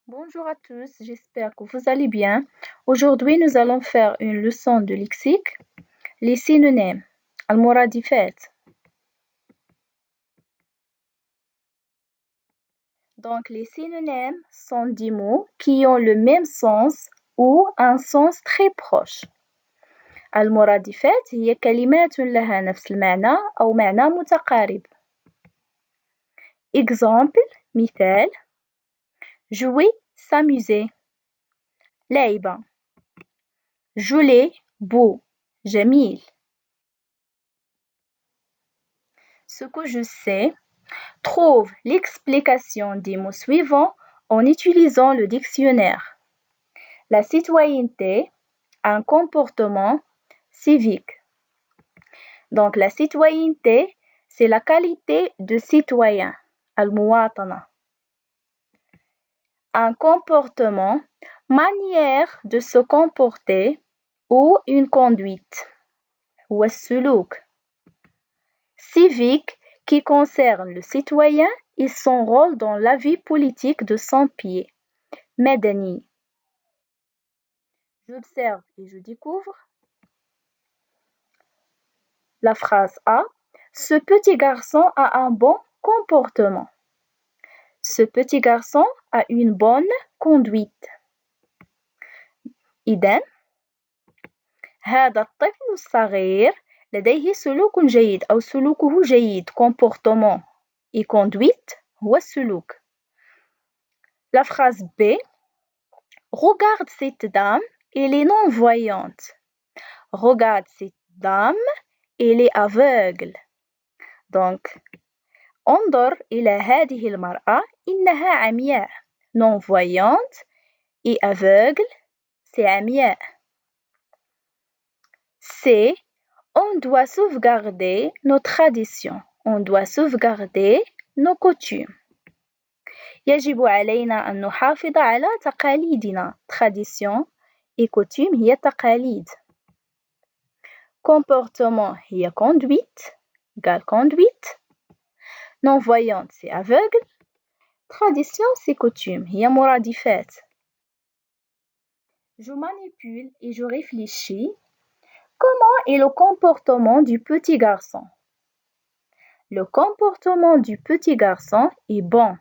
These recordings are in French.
Bonjour à tous, j'espère que vous allez bien. Aujourd'hui, nous allons faire une leçon de lexique, les synonymes, المرادفات. Donc, les synonymes sont des mots qui ont le même sens ou un sens très proche. المرادفات هي كلمات لها نفس المعنى أو معنى متقارب. Exemple, مثال jouer, s'amuser. لعب joli, beau, جميل. Ce que je sais, trouve l'explication des mots suivants en utilisant le dictionnaire. La citoyenneté, un comportement civique. Donc la citoyenneté, c'est la qualité de citoyen, المواطنة. Un comportement, manière de se comporter ou une conduite. والسلوك. Civique, qui concerne le citoyen et son rôle dans la vie politique de son pays. مدني. J'observe et je découvre. La phrase A. Ce petit garçon a un bon comportement. Ce petit garçon a une bonne conduite. إذن هذا الطفل الصغير لديه سلوك جيد أو سلوكه جيد comportement et conduite هو السلوك. La phrase B. Regarde cette dame, elle est non-voyante. Regarde cette dame, elle est aveugle. Donc, انظر إلى هذه المرأة إنها عمياء. Non-voyante et aveugle, c'est عمياء. C. On doit sauvegarder nos traditions. On doit sauvegarder nos coutumes. يجب علينا أن نحافظ على تقاليدنا. Tradition et coutume هي تقاليد. Comportement هي conduite, égale conduite. Non-voyante c'est aveugle. Tradition c'est coutume, هي مرادفات. Je manipule et je réfléchis. Comment est le comportement du petit garçon? Le comportement du petit garçon est bon.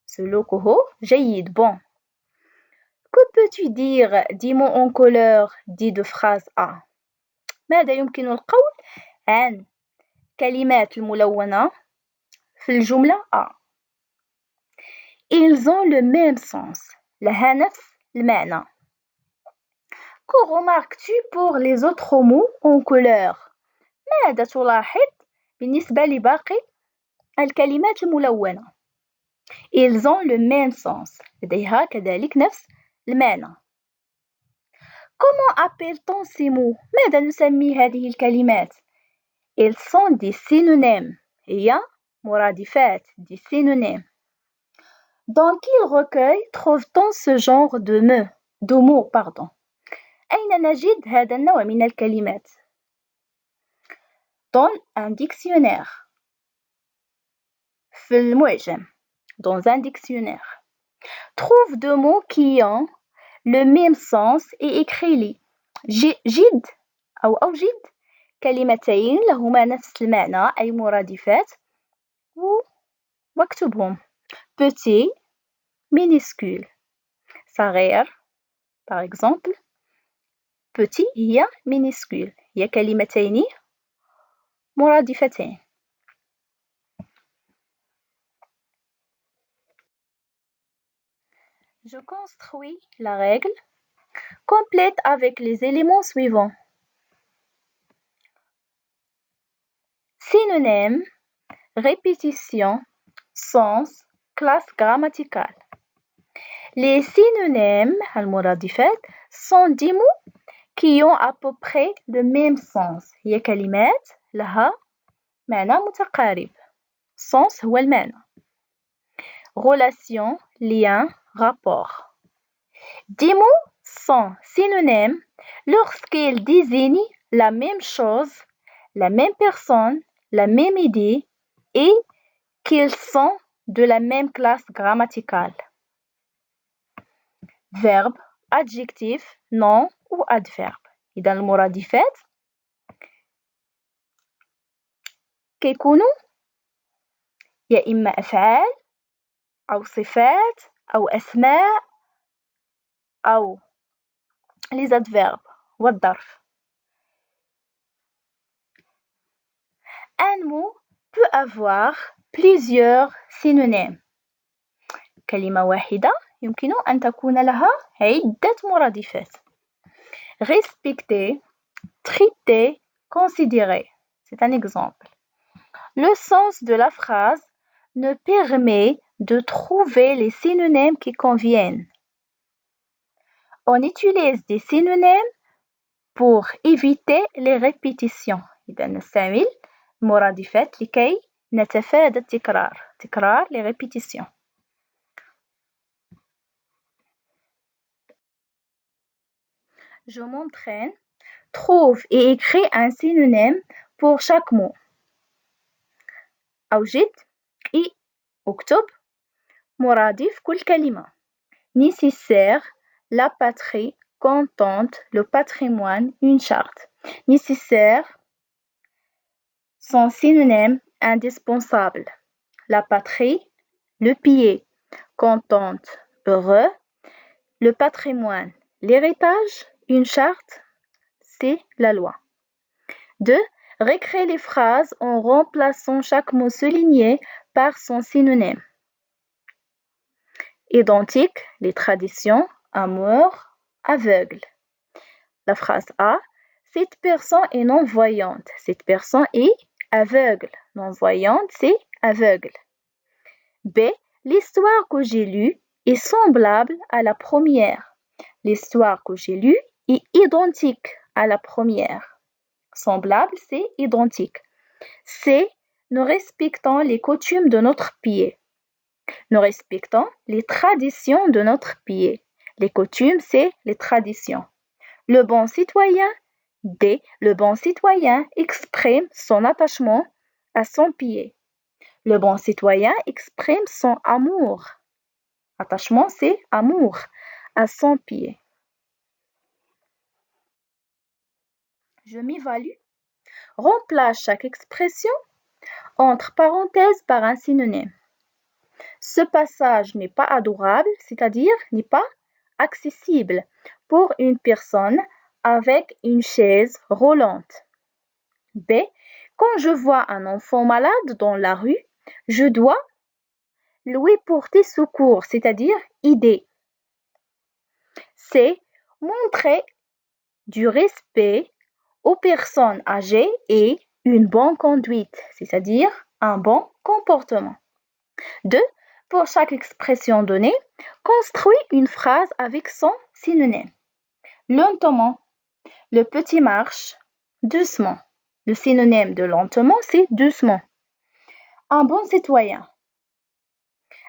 سلوكه جيد, bon. Que peux-tu dire des mots en couleur dit de phrase A? ماذا يمكن القول عن كلمات الملونة في الجملة A? Ils ont le même sens. لها نفس المعنى. Que remarques-tu pour les autres mots en couleur? ماذا تلاحظ بالنسبة لباقي الكلمات الملونة؟ Ils ont le même sens. لديها كذلك نفس المعنى. Comment appelle-t-on ces mots? ماذا نسمي هذه الكلمات؟ Ils sont des synonymes. هي مرادفات, des synonymes. Dans quel recueil trouve-t-on ce genre de mots? أين نجد هذا النوع من الكلمات؟ Dans un dictionnaire. في المعجم. Dans un dictionnaire. Trouve deux mots qui ont le même sens et écris-les. جد أو أوجد كلمتين لهما نفس المعنى أي مرادفات واكتبهم. Petit, minuscule. صغير, par exemple. Petit هي minuscule. هي كلمتين مرادفتين. Je construis la règle complète avec les éléments suivants. Synonyme, répétition, sens, classe grammaticale. Les synonymes, المرادفات, sont des mots qui ont à peu près le même sens. هي كلمات لها معنى متقارب. Sens هو المعنى. Relation, lien, rapport. Des mots sont synonymes lorsqu'ils désignent la même chose, la même personne, la même idée et qu'ils sont de la même classe grammaticale. verbe, adjectif, nom ou adverbe. إذا المرادفات كيكونوا يا إما أفعال أو صفات أو أسماء أو les adverbes والظرف. Un mot peut avoir plusieurs synonymes. كلمة واحدة يمكن أن تكون لها عدة مرادفات. Respecter, traiter, considérer. C'est un exemple. Le sens de la phrase ne permet de trouver les synonymes qui conviennent. On utilise des synonymes pour éviter les répétitions. إذا نستعمل مرادفات لكي نتفادى تكرار les répétitions. Je m'entraîne, trouve et écris un synonyme pour chaque mot. أوجد اكتب مرادف كل كلمة. Nécessaire, la patrie, contente, le patrimoine, une charte. Nécessaire, son synonyme indispensable. La patrie, le pied. Contente, heureux. Le patrimoine, l'héritage. Une charte, c'est la loi. 2. Récréer les phrases en remplaçant chaque mot souligné par son synonyme. Identique, les traditions, amour, aveugle. La phrase A. Cette personne est non-voyante. Cette personne est aveugle. Non-voyante, c'est aveugle. B. L'histoire que j'ai lue est semblable à la première. L'histoire que j'ai lue est identique à la première. Semblable, c'est identique. C. Nous respectons les coutumes de notre pays. Nous respectons les traditions de notre pays. Les coutumes, c'est les traditions. Le bon citoyen, D. Le bon citoyen exprime son attachement à son pays. Le bon citoyen exprime son amour. Attachement, c'est amour à son pays. Je m'évalue. Remplace chaque expression entre parenthèses par un synonyme. Ce passage n'est pas adorable, c'est-à-dire n'est pas accessible pour une personne avec une chaise roulante. B. Quand je vois un enfant malade dans la rue, je dois lui porter secours, c'est-à-dire aider. C. Montrer du respect aux personnes âgées et une bonne conduite, c'est-à-dire un bon comportement. 2. Pour chaque expression donnée, construis une phrase avec son synonyme. Lentement, le petit marche doucement. Le synonyme de lentement, c'est doucement. Un bon citoyen.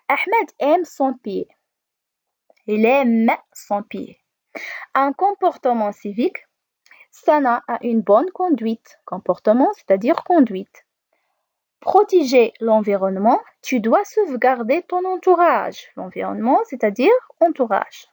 Ahmed aime son pays. Il aime son pays. Un comportement civique. Sana a une bonne conduite. Comportement, c'est-à-dire conduite. Protéger l'environnement. Tu dois sauvegarder ton entourage. L'environnement, c'est-à-dire entourage.